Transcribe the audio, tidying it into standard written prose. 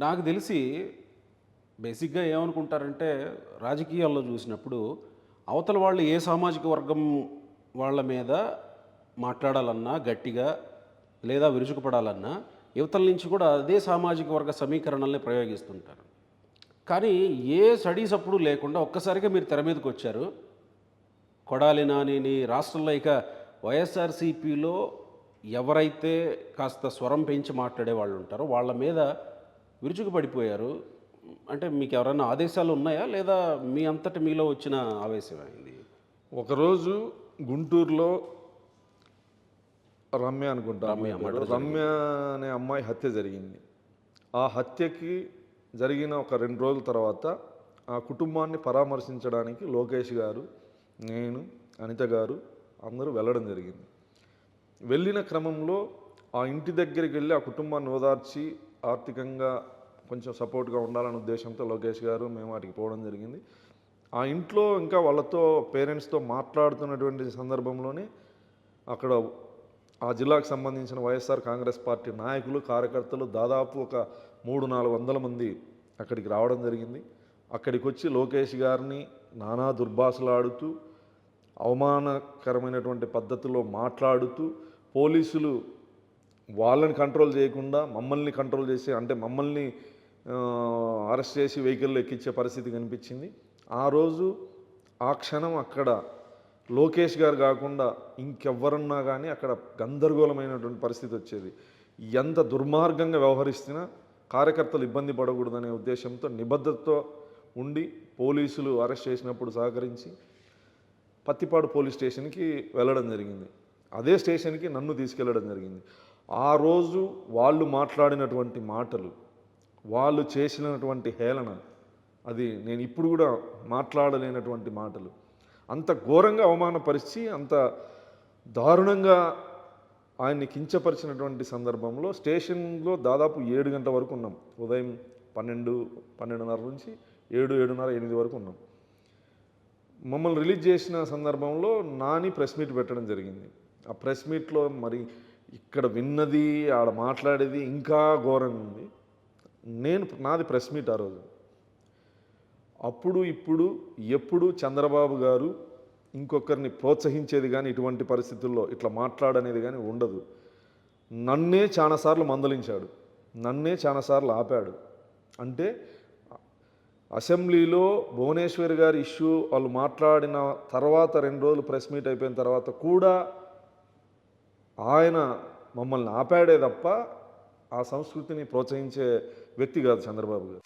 నాకు తెలిసి బేసిక్‌గా ఏమనుకుంటారంటే, రాజకీయాల్లో చూసినప్పుడు అవతల వాళ్ళు ఏ సామాజిక వర్గం వాళ్ళ మీద మాట్లాడాలన్నా గట్టిగా లేదా విరుచుకుపడాలన్నా, యువతల నుంచి కూడా అదే సామాజిక వర్గ సమీకరణల్ని ప్రయోగిస్తుంటారు. కానీ ఏ స్టడీస్ అప్పుడు లేకుండా ఒక్కసారిగా మీరు తెర మీదకొచ్చారు. కొడాలి నానిని రాష్ట్రంలో ఇక వైఎస్ఆర్‌సీపీలో ఎవరైతే కాస్త స్వరం పెంచి మాట్లాడే వాళ్ళు ఉంటారో వాళ్ళ మీద విరుచుకుపడిపోయారు. అంటే మీకెవరన్నా ఆదేశాలు ఉన్నాయా? లేదా మీ అంతట మీలో వచ్చిన ఆవేశమా ఇది? ఒకరోజు గుంటూరులో రమ్య అనుకుంటా రమ్య అమ్మాయి పేరు. మర్డర్ రమ్య జరిగింది. అనే అమ్మాయి హత్య జరిగింది. ఆ హత్యకి జరిగిన ఒక 2 రోజుల తర్వాత ఆ కుటుంబాన్ని పరామర్శించడానికి లోకేష్ గారు, నేను, అనిత గారు అందరూ వెళ్ళడం జరిగింది. వెళ్ళిన క్రమంలో ఆ ఇంటి దగ్గరికి వెళ్ళి ఆ కుటుంబాన్ని ఓదార్చి ఆర్థికంగా కొంచెం సపోర్ట్గా ఉండాలనే ఉద్దేశంతో లోకేష్ గారు మేము వాటికి పోవడం జరిగింది. ఆ ఇంట్లో ఇంకా వాళ్ళతో పేరెంట్స్తో మాట్లాడుతున్నటువంటి సందర్భంలోనే అక్కడ ఆ జిల్లాకు సంబంధించిన వైఎస్ఆర్ కాంగ్రెస్ పార్టీ నాయకులు, కార్యకర్తలు దాదాపు ఒక 300-400 మంది అక్కడికి రావడం జరిగింది. అక్కడికి వచ్చి లోకేష్ గారిని నానా దుర్భాషలాడుతూ, అవమానకరమైనటువంటి పద్ధతిలో మాట్లాడుతూ, పోలీసులు వాళ్ళని కంట్రోల్ చేయకుండా మమ్మల్ని కంట్రోల్ చేసి, అంటే మమ్మల్ని అరెస్ట్ చేసి వెహికల్లో ఎక్కించే పరిస్థితి కనిపించింది. ఆ రోజు ఆ క్షణం అక్కడ లోకేష్ గారు కాకుండా ఇంకెవ్వరన్నా కానీ అక్కడ గందరగోళమైనటువంటి పరిస్థితి వచ్చేది. ఎంత దుర్మార్గంగా వ్యవహరిస్తున్నా కార్యకర్తలు ఇబ్బంది పడకూడదనే ఉద్దేశంతో నిబద్ధతతో ఉండి పోలీసులు అరెస్ట్ చేసినప్పుడు సహకరించి పత్తిపాడు పోలీస్ స్టేషన్కి వెళ్ళడం జరిగింది. అదే స్టేషన్కి నన్ను తీసుకెళ్ళడం జరిగింది. ఆ రోజు వాళ్ళు మాట్లాడినటువంటి మాటలు, వాళ్ళు చేసినటువంటి హేళన, అది నేను ఇప్పుడు కూడా మాట్లాడలేనటువంటి మాటలు. అంత ఘోరంగా అవమానపరిచి, అంత దారుణంగా ఆయన్ని కించపరిచినటువంటి సందర్భంలో స్టేషన్లో దాదాపు 7 గంటల వరకు ఉన్నాం. ఉదయం 12:30 నుంచి 7:30, 8 వరకు ఉన్నాం. మమ్మల్ని రిలీజ్ చేసిన సందర్భంలో నాని ప్రెస్ మీట్ పెట్టడం జరిగింది. ఆ ప్రెస్ మీట్లో మరి ఇక్కడ విన్నది, ఆడ మాట్లాడేది ఇంకా ఘోరంగా ఉంది. నాది ప్రెస్ మీట్ ఆ రోజు. అప్పుడు ఇప్పుడు ఎప్పుడు చంద్రబాబు గారు ఇంకొకరిని ప్రోత్సహించేది కానీ ఇటువంటి పరిస్థితుల్లో ఇట్లా మాట్లాడనేది కానీ ఉండదు. నన్నే చాలాసార్లు మందలించాడు, నన్నే చాలాసార్లు ఆపాడు. అంటే అసెంబ్లీలో భువనేశ్వర్ గారి ఇష్యూ వాళ్ళు మాట్లాడిన తర్వాత 2 రోజులు ప్రెస్ మీట్ అయిపోయిన తర్వాత కూడా ఆయన మమ్మల్ని ఆపాడే తప్ప ఆ సంస్కృతిని ప్రోత్సహించే వ్యక్తి కాదు చంద్రబాబు గారు.